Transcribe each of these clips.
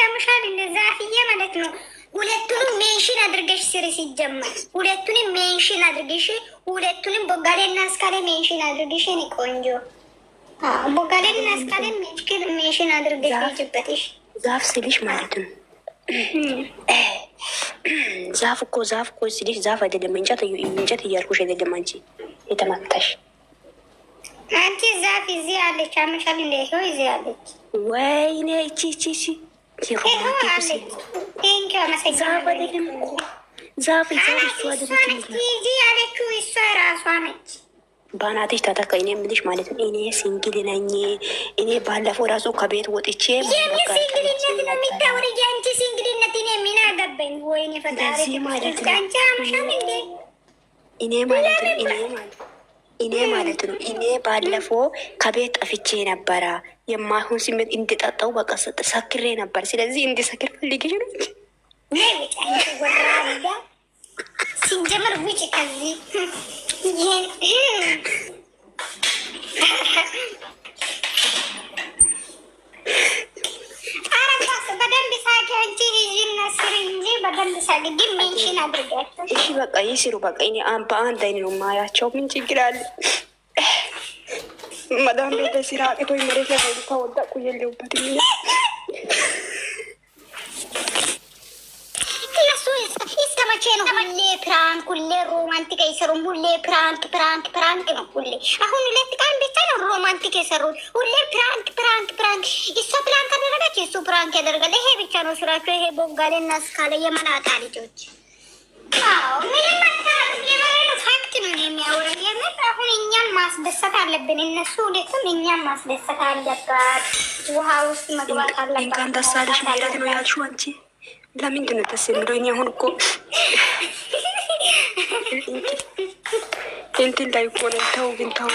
ያምሻል እንደዛ አፍዬ ማለት ነው። ሁለቱንም ሜንሽን አድርገሽ ስሪ። ሲጀመር ሁለቱንም ሜንሽን አድርገሽ ሁለቱንም ቦጋሌና አስካለ ሜንሽን አድርገሽ እኔ ቆንጆ ቦጋሌና አስካለ ሜንሽን አድርገሽ ይጭበትሽ ዛፍ ስልሽ ማለት ነው። ዛፍ እኮ ስልሽ ዛፍ አይደለም እንጨት እያልኩሽ አይደለም። አንቺ የተመታሽ አንቺ ዛፍ እዚህ አለች። አመሻል እንደ ይኸው እዚህ አለች። ወይኔ እቺ ዛፍ ያለችው እሷ ራሷ ነች። በአናትሽ ተተካ። እኔ የምልሽ ማለት ነው እኔ ሲንግል ነኝ። እኔ ባለፈው ራሱ ከቤት ወጥቼ ሲንግልነት ነው የሚታወር። የአንቺ ሲንግልነት እኔ ምን አገባኝ? ወይኔ ፈጣሪ አንቺ አምሻል እንዴ? እኔ ማለት ነው እኔ ባለፈው ከቤት ጠፍቼ ነበረ። የማይሆን ስሜት እንድጠጣው በቃ ሰክሬ ነበር። ስለዚህ እንድሰክር ፈልጌሽ ነው። ሲጀመር ውጭ ከዚህ በደንብ ሳቂ አንቺ ይህን ስሪ እንጂ በደንብ ሳቂ። ግን ሜንሽን አድርጋቸው እሺ። በቃ ይስሩ። በቃ እኔ በአንድ አይነት ነው ማያቸው። ምን ችግር አለ? መዳም ቤተ ስራ አቅቶኝ መሬት ላይ ወደቁ የለውበት መቼ ነው? ሁሌ ፕራንክ፣ ሁሌ ሮማንቲክ አይሰሩም። ሁሌ ፕራንክ ነው ሁሌ። አሁን ሁለት ቀን ብቻ ነው ሮማንቲክ የሰሩት። ሁሌ ፕራንክ። እሷ ፕራንክ አደረገች፣ እሱ ፕራንክ ያደርጋል። ይሄ ብቻ ነው ስራቸው። ይሄ ቦጋሌና እስካለ የመናጣ ልጆች። ፋክት ነው የሚያወራ። የምር አሁን እኛም ማስደሰት አለብን። እነሱ ሁለቱም እኛም ማስደሰት አለባት። ውሃ ውስጥ መግባት አለባት። እንኳን ደስ አለሽ ማለት ነው ያልሽው አንቺ። ለምንድን ነው ደስ የሚለው? እኔ አሁን እኮ እንትን ላይ እኮ ነው። ተው ግን ተው።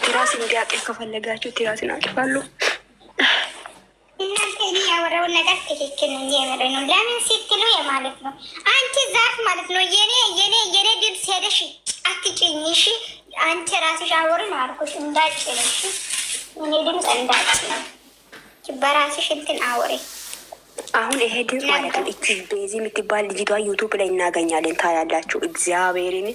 ቲራስ እንዲያቅፍ ከፈለጋችሁ ቲራስን አቅፋለሁ። እናንተ እኔ ያወራውን ነገር ትክክል ነው። የምር ነው። ለምን ስትሉ የማለት ነው። አንቺ ዛፍ ማለት ነው። የኔ ድምፅ ሄደሽ አትጭኝ። እሺ አንቺ ራስሽ አወሪ ነው አልኩሽ። እንዳጭኝ። እሺ እኔ ድምፅ እንዳጭኝ በራስሽ እንትን አወሪ። አሁን ይሄ ድምፅ ማለት ነው። እቺ ቤዚ የምትባል ልጅቷ ዩቱብ ላይ እናገኛለን። ታያላችሁ። እግዚአብሔርን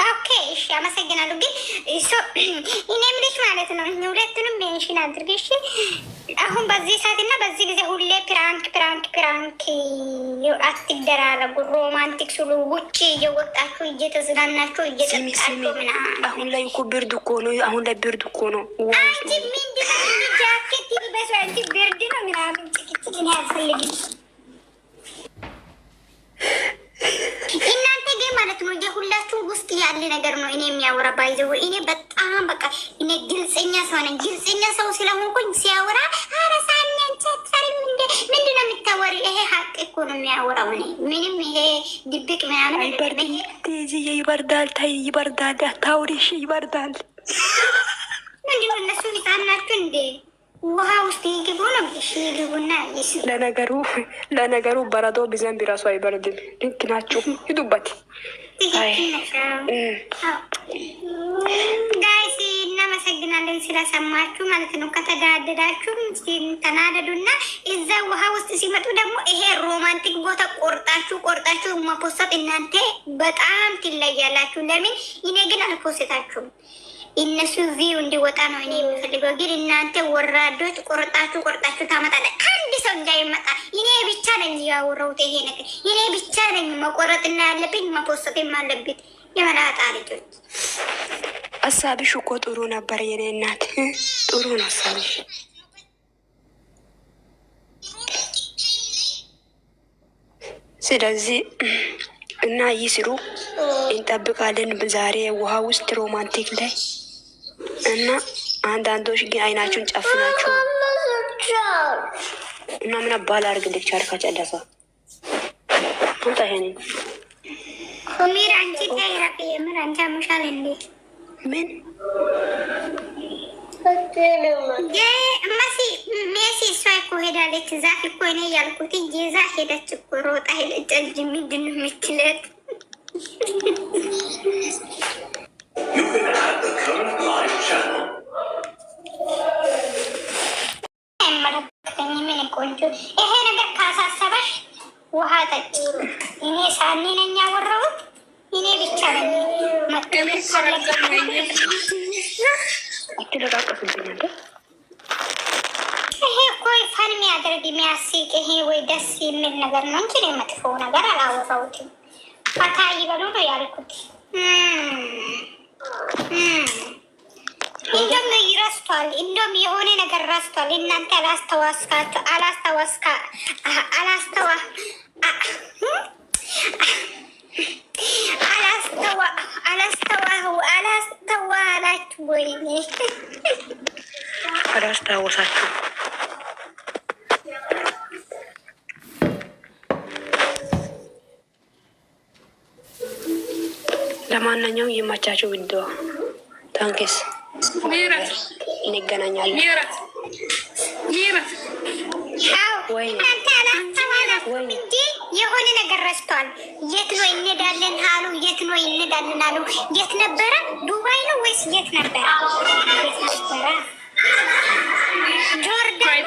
ኦኬ እሺ፣ አመሰግናለሁ። ግን እኔ የምልሽ ማለት ነው ሁለቱንም ሜንሽን አድርገሽ አሁን በዚህ ሰዓት እና በዚህ ጊዜ ሁሌ ፕራንክ አትደራረጉ። ሮማንቲክ ስሉ ውጭ እየወጣችሁ እየተዝናናችሁ እየጠጣችሁ ምናምን። አሁን ላይ እኮ ብርድ እኮ ነው። አንቺ ምንድን ነው ጃኬት ይልበሱ። አንቺ ብርድ ነው ምናምን ጭቅጭቅን አያስፈልግም። እናንተ ግን ማለት ነው የሁላችሁ ውስጥ ያለ ነገር ነው እኔ የሚያወራ ባይዘው። እኔ በጣም በቃ እኔ ግልጽኛ ሰው ነኝ። ግልጽኛ ሰው ስለሆንኩኝ ሲያወራ አረሳኛንቻቻሪ ምንድን ነው የምታወሪ? ይሄ ሀቅ እኮ ነው የሚያወራው። እኔ ምንም ይሄ ድብቅ ምናምን ይበርዳል። ታይ ይበርዳል። አታውሪሽ ይበርዳል። ምንድን ነው እነሱ ይጣናችሁ እንዴ? ውሃ ውስጥ ይግቡ ነው። እሺ ይግቡና ለነገሩ በረዶ ቢዘንብ ራሱ አይበርድም። ልክ ናችሁ። ሂዱበት ጋይስ። እናመሰግናለን ስለሰማችሁ ማለት ነው። ከተዳደዳችሁ ተናደዱና እዛ ውሃ ውስጥ ሲመጡ ደግሞ ይሄ ሮማንቲክ ቦታ ቆርጣችሁ መፖሰት እናንተ በጣም ትለያላችሁ። ለምን እኔ ግን አልፖስታችሁም? እነሱ ቪው እንዲወጣ ነው እኔ የሚፈልገው። ግን እናንተ ወራዶች ቆርጣችሁ ታመጣለ። አንድ ሰው እንዳይመጣ እኔ ብቻ ነኝ ያወራሁት ይሄ ነገር። እኔ ብቻ ነኝ መቆረጥና ያለብኝ መፖሰትም አለብኝ። የመላጣ ልጆች ሀሳብሽ እኮ ጥሩ ነበር የኔ እናት፣ ጥሩ ነው ሀሳብሽ። ስለዚህ እና ይስሩ እንጠብቃለን። ዛሬ ውሃ ውስጥ ሮማንቲክ ላይ እና አንዳንዶች ግን አይናችሁን ጨፍናችሁ እና ምን አባል አድርግልክ ቻልካ ጨለሳ አንተ ይሄኔ ኮሚራ አንቺ ታይራፊ የምር አንቺ አመሻል እንዴ? ምን ሜሲ እሷ እኮ ሄዳለች። ዛፍ እኮ እኔ ያልኩት ጄዛ ሄደች እኮ ሮጣ ሄደች እንጂ ምንድን ነው የምትለት? የምትሞጪው። ይሄ ነገር ካሳሰበሽ ውሃ ጠጪ። እኔ ሳኒ ነኝ ያወራሁት፣ እኔ ብቻ ነኝ መቀበል አትለቃቀሱብኝ። ይሄ እኮ ፈን የሚያደርግ የሚያስቅ ይሄ ወይ ደስ የሚል ነገር ነው እንጂ መጥፎ ነገር አላወራሁትም። ፈታ ይበሉ ነው ያልኩት። እንደም ይረስቷል፣ እንደም የሆነ ነገር ረስቷል። እናንተ አላስተዋላችሁ ወይ? አላስታወሳችሁ። ለማንኛውም ይመቻችሁ። ቪዲዮ ታንክስ። እንገናኛለን። የሆነ ነገር ረስቷል። የት ነው እንሄዳለን አሉ? የት ነው እንሄዳለን አሉ? የት ነበረ? ዱባይ ነው ወይስ የት ነበረ? ጆርዳን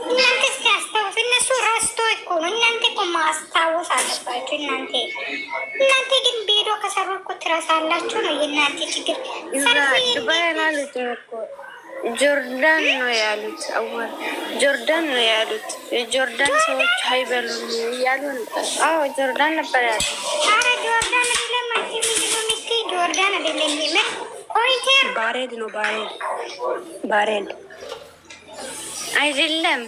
እናንተ እስኪ አስታውሱ። እነሱ ረስቶ እኮ ነው። እናንተ እኮ ማስታወስ አለባችሁ። እናንተ ግን ቪዲዮ ከሰሩ እኮ ትረሳላችሁ ነው የእናንተ ችግር። ጆርዳን ነው ያሉት። አዋል ጆርዳን ነው ያሉት። የጆርዳን ሰዎች አይበሉም እያሉ ነበር። አዎ ጆርዳን ነበር ያሉት። ኧረ ጆርዳን አይደለም። አንቺ ምንድን ነው የምትይ? ጆርዳን አይደለም። ኮሪቴር ባሬድ ነው። ባሬድ አይደለም።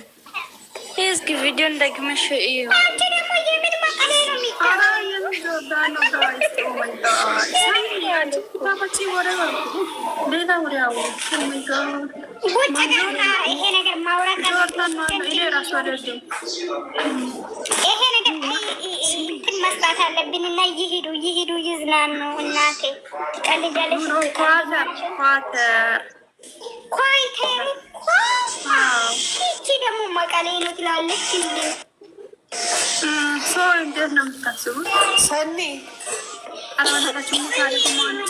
እስኪ ቪዲዮ ደግመሽ እዩ። አንቺ ደግሞ የምን መቀሌ ነው የሚባለው? ይሄ ነገር ማውራት ይሄ ነገር እንትን መስራት አለብን እና ይሄዱ ይዝናኑ። እናቴ ትቀልጃለሽ። ኳይቴር ይቺ ደግሞ መቀሌ ነው ትላለች። ሰው እንዴት ነው የምታስቡት? ሰኒ አላማታችሁ ታሪክ ማለት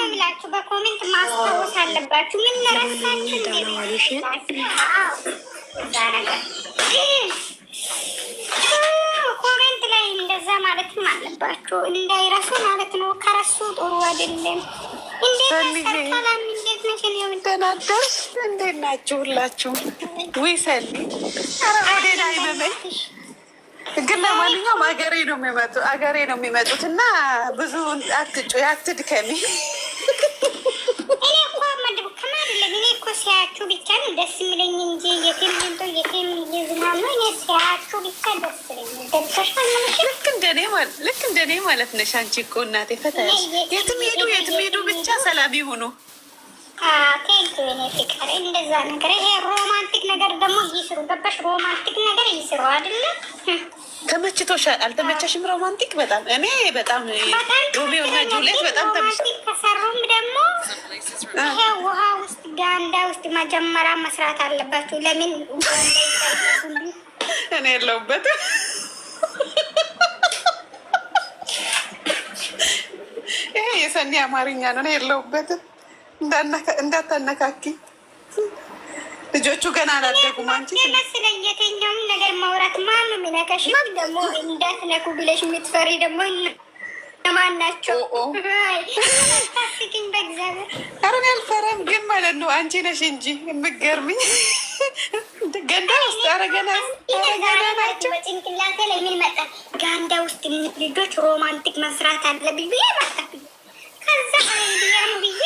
ብላችሁ በኮሜንት ማስታወስ አለባችሁ። ምን ነረሳችሁ? ኮሜንት ላይ እንደዛ ማለትም አለባችሁ እንዳይረሱ ማለት ነው። ከረሱ ጥሩ አይደለም። ተናደርሽ? እንዴት ናችሁ ሁላችሁ? ውይ ሰኒ ወዴት አይመመኝ። ግን ለማንኛውም አገሬ ነው የሚመጡት እና ብዙ አትድከሚ። እኔ እኮ መድብክም አይደለም። እኔ እኮ ሲያችሁ ብቻ ነው ደስ የሚለኝ እንጂ የቴም ይዝናኑ። እኔ ሲያችሁ ብቻ ደስ ይለኛል። ደብሰሻል ማለት ልክ እንደኔ ማለት ነሽ አንቺ እኮ እናቴ። ፈታሽ የትም ሄዱ ብቻ ሰላም ይሁኑ። ቴንክ እኔ ፍቅር እንደዛ ነገር ይሄ ሮማንቲክ ነገር ደግሞ ይስሩ። ገባሽ? ሮማንቲክ ነገር ይስሩ አይደለም። ተመችቶሻል? አልተመቸሽም? ሮማንቲክ በጣም እኔ በጣም ሮሚዮ እና ጁሊየት በጣም ሮማንቲክ ከሰሩም ደግሞ ይሄ ውሃ ውስጥ ጋንዳ ውስጥ መጀመሪያ መስራት አለባችሁ። ለምን እኔ የለሁበትም። ይሄ የሰኒ አማርኛ ነው። እኔ የለሁበትም። እንዳታነካኪ። ልጆቹ ገና አላደጉም። አንቺ መስለኝ የትኛውም ነገር ማውራት ማን ነው የሚነካሽ? ደግሞ እንዳትነኩ ብለሽ የምትፈሪ ደግሞ ለማን ናቸው? ታስቂኝ በእግዚአብሔር። ኧረ እኔ አልፈራም፣ ግን ማለት ነው አንቺ ነሽ እንጂ የምትገርምኝ። ገንዳ ውስጥ አረገና ናቸው። በጭንቅላቴ ላይ ምን መጣ? ጋንዳ ውስጥ ልጆች ሮማንቲክ መስራት አለብኝ ብዬ መጣብኝ። ከዛ አይዲያም ብዬ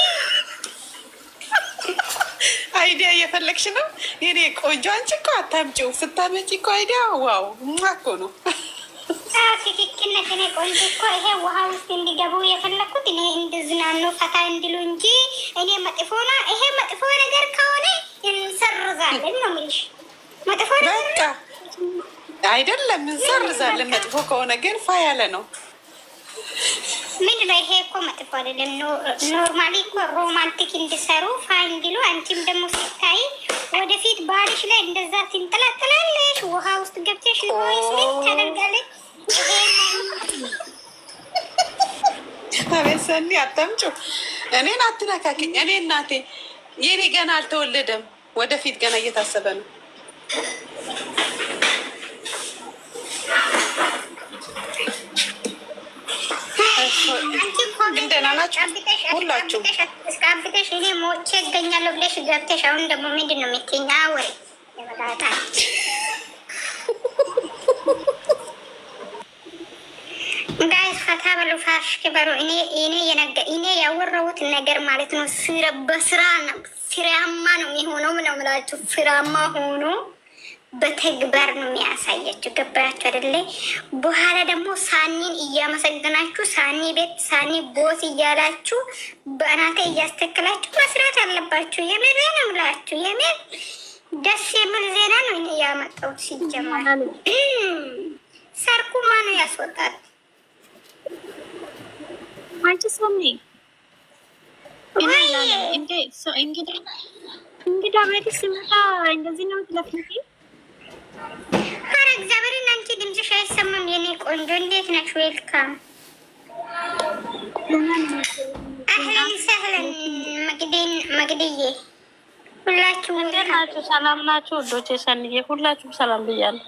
አይዲያ እየፈለግሽ ነው የኔ ቆንጆ። አንቺ እኮ አታምጪው፣ ስታመጪ እኮ አይዲያ ዋው እኮ ነው። ትክክል ነሽ። እኔ ቆንጆ እኮ ይሄ ውሃ ውስጥ እንዲገቡ የፈለግኩት እኔ እንድዝናኑ ፈታ እንዲሉ እንጂ እኔ መጥፎና ይሄ መጥፎ ነገር ከሆነ እንሰርዛለን ነው የምልሽ። መጥፎ በቃ አይደለም እንሰርዛለን። መጥፎ ከሆነ ግን ፋ ያለ ነው። ምን ነው ይሄ እኮ መጥፎ አይደለም። ኖርማሊ እኮ ሮማንቲክ እንዲሰሩ ፋ እንዲሉ። አንቺም ደግሞ ሲታይ ወደፊት ባልሽ ላይ እንደዛ ትንጠላጠላለሽ፣ ውሃ ውስጥ ገብተሽ ወይስ ታደርጋለች። አቤት ሰኒ አታምጪው። እኔን አትነካክኝ። እኔ እናቴ የኔ ገና አልተወለደም። ወደፊት ገና እየታሰበ ነው። ግን ደህና ናችሁ ሁላችሁ? አብተሽ እኔ ሞቼ እገኛለሁ ብለሽ ገብተሽ አሁን ደግሞ ምንድን ነው የምትይኝ? አወሬ የመላጣ ጋይስ ፈታ በሉ፣ ፋሽ ክበሩ። እኔ ያወራሁት ነገር ማለት ነው በስራ ነው፣ ፍሬያማ ነው የሚሆነው። ምነው ምላችሁ ፍሬያማ ሆኖ በተግባር ነው የሚያሳያችሁ። ገባያችሁ አይደለ? በኋላ ደግሞ ሳኒን እያመሰግናችሁ ሳኒ ቤት ሳኒ ቦስ እያላችሁ በእናተ እያስተክላችሁ መስራት አለባችሁ። የምር ነው ምላችሁ። የምር ደስ የሚል ዜና ነው ያመጣሁት። ሲጀመር ሰርኩ ማነው ያስወጣል? አንቺ ሰሚ እንግዲህ ቤት ሲመጣ እንደዚህ ነው ትለፍልፊ። ኧረ እግዚአብሔርን አንቺ ድምፅሽ አይሰማም የኔ ቆንጆ። እንዴት ነሽ? ዌልካም አህለን ሰህለን መግድዬ፣ ሁላችሁም እንዴት ናችሁ? ሰላም ናችሁ? ወዶቼ ሰንዬ ሁላችሁም ሰላም ብያለሁ።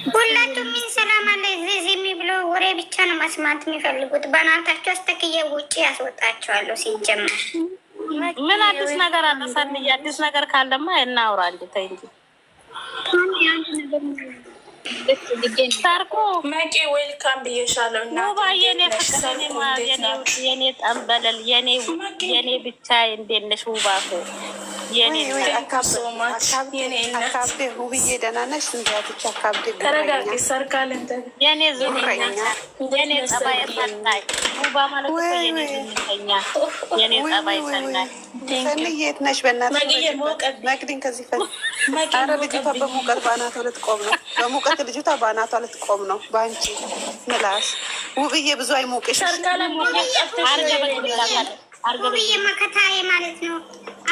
ሁላችሁም ምን ሰላም አለ። ዝም ብሎ ወሬ ብቻ ነው መስማት የሚፈልጉት። በእናታችሁ አስተክዬ ውጭ ያስወጣቸዋለሁ። ሲጀመር ምን አዲስ ነገር አለ? ሰንዬ አዲስ ነገር ካለማ እናውራ እንጂ ተይ እንጂ ታርቆ መቂ ዌልካም ብዬሻለሁ። የኔ ጠንበለል የኔ ብቻ እንዴት ነሽ? ውባኮ ውብዬ ደህና ነሽ? ስንትያቶች አካብድ ተረጋጊ። ሰርካል የኔ ዙኛ የኔ ጸባይ ሰናይ ውባ ማለት እኮ የኔ ዝምተኛ የኔ ጸባይ ሰናይ። ሰንዬ የት ነሽ? በእናትሽ መቅድን ከዚህ ኧረ ልጅቷ በሙቀት በአናቷ ልትቆም ነው። በሙቀት ልጅቷ በአናቷ ልትቆም ነው። በአንቺ ምላስ ውብዬ ብዙ አይሞቅሽ። ውብዬ መከታዬ ማለት ነው።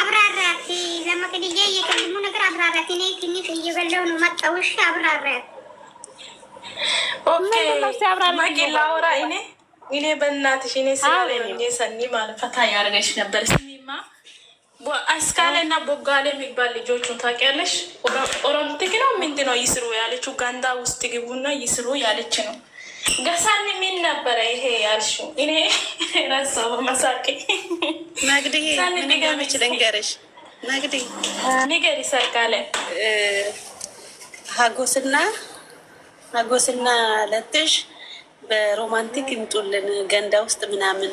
አብራራት ለመቅድዬ የቀድሞ ነገር አብራራት። እኔ ትንሽ እየበላሁ ነው መጣሁሽ። አብራራት መቂ ላውራ። እኔ በእናትሽ እኔ ስላለ ነው ሰኒ ማለት ፈታ ያደርገሽ ነበር። ስሚማ አስካሌና ቦጋሌ የሚባል ልጆቹን ታውቂያለሽ? ኦሮምቲክ ነው ምንድን ነው ይስሩ ያለችው? ጋንዳ ውስጥ ግቡና ይስሩ ያለች ነው። ገሳን ምን ነበረ ይሄ ያልሽው? እኔ ረሳሁ በመሳቄ። መግዲ ምን ገምች ልንገርሽ? መግዲ ንገሪ። ሰርካለ ሀጎስና ለትሽ በሮማንቲክ ይምጡልን ገንዳ ውስጥ ምናምን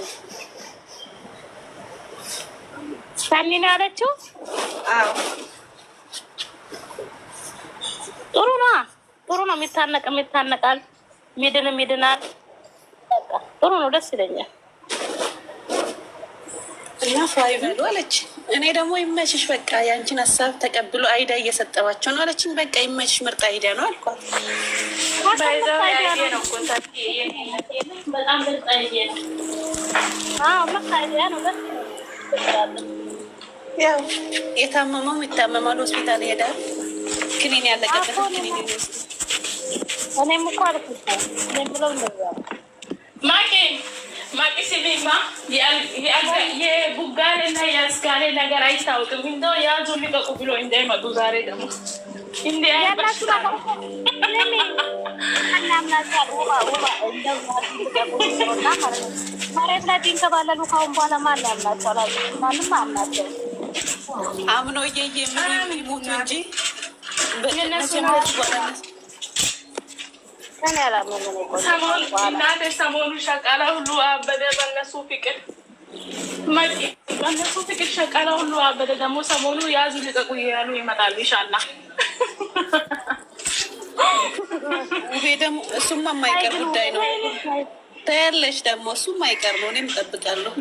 ሰኒ ነው ያለችው። አዎ ጥሩ ነው። የሚታነቃል፣ ይድናል። ጥሩ ነው፣ ደስ ይለኛል። እና ፋይ በሉ አለች። እኔ ደግሞ ይመችሽ፣ በቃ የአንቺን ሀሳብ ተቀብሎ አይዳ እየሰጠባቸው ነው አለችኝ። በቃ ይመችሽ፣ ምርጥ አይዳ ነው አልኳት። ያው የታመመው ይታመማል፣ ሆስፒታል ይሄዳል። ክኒን ያለቀበት ክኒን ይወስድ። እኔም እኮ አልኩት ብለው ማቂ ሲሚማ የቡጋሌ እና የአስካሌ ነገር አይታወቅም። እንደው ያዙ ሊቀቁ ብሎ እንዳይመጡ ዛሬ ደግሞ መሬት ላይ ቢንከባለሉ ካሁን በኋላ ማን ያምናቸው? ማንም አምናቸው። አምኖ እየየ ምን ይሞቱ እንጂ ሰሞኑ ሸቃላ ሁሉ አበደ። በእነሱ ፍቅር ሸቃላ ሁሉ አበደ። ደግሞ ሰሞኑ ያዙ ልቀቁ እያሉ ይመጣሉ። ይሻላ ውቤ ደግሞ እሱማ የማይቀር ጉዳይ ነው። ታያለሽ ደግሞ እሱ የማይቀር ነው። እኔም እጠብቃለሁ።